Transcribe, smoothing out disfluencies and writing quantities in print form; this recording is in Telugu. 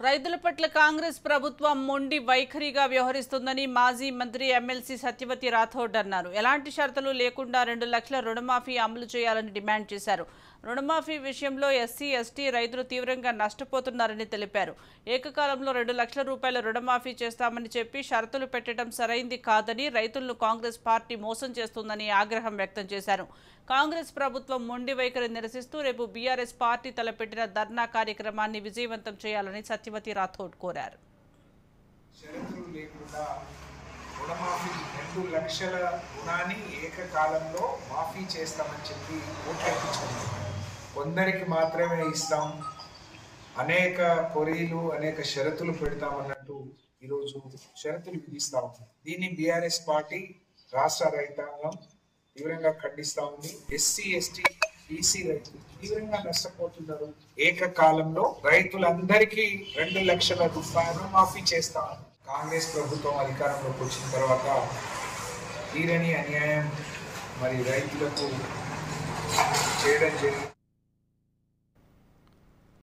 రైతుల పట్ల కాంగ్రెస్ ప్రభుత్వం మొండి వైఖరిగా వ్యవహరిస్తుందని మాజీ మంత్రి ఎమ్మెల్సీ సత్యవతి రాథోడ్ అన్నారు. ఎలాంటి షరతులు లేకుండా 2 లక్షల రుణమాఫీ అమలు చేయాలని డిమాండ్ చేశారు. రుణమాఫీ విషయంలో ఎస్సీ, ఎస్టీ రైతులు తీవ్రంగా నష్టపోతున్నారని తెలిపారు. ఏకకాలంలో 2 లక్షల రూపాయల రుణమాఫీ చేస్తామని చెప్పి షరతులు పెట్టడం సరైంది కాదని, రైతులను కాంగ్రెస్ పార్టీ మోసం చేస్తుందని ఆగ్రహం వ్యక్తం చేశారు. కాంగ్రెస్ ప్రభుత్వం మొండి వైఖరి నిరసిస్తూ రేపు బీఆర్ఎస్ పార్టీ తలపెట్టిన ధర్నా కార్యక్రమాన్ని విజయవంతం చేయాలని సత్యవతి రాథోడ్ కోరారు. షరతులు లేకుండా రుణమాఫీ 2 లక్షల రుణాన్ని ఏకకాలంలో మాఫీ చేస్తామని చెప్పి ఓట్లెక్కించుకున్నాం. కొందరికి మాత్రమే ఇస్తాం, అనేక కొరీలు అనేక షరతులు పెడతామన్నట్టు ఈరోజు షరతులు విధిస్తాం. దీన్ని బీఆర్ఎస్ పార్టీ రాష్ట్ర రైతాంగం తీవ్రంగా ఖండిస్తా ఉంది. ఎస్సీ, ఎస్టీ, బీసీ రైతులు తీవ్రంగా నష్టపోతున్నారు. ఏకకాలంలో రైతులందరికీ 2 లక్షల రూపాయలు మాఫీ చేస్తాం. కాంగ్రెస్ ప్రభుత్వం అధికారంలోకి వచ్చిన తర్వాత తీరని అన్యాయం మరి రైతులకు చేయడం జరిగింది.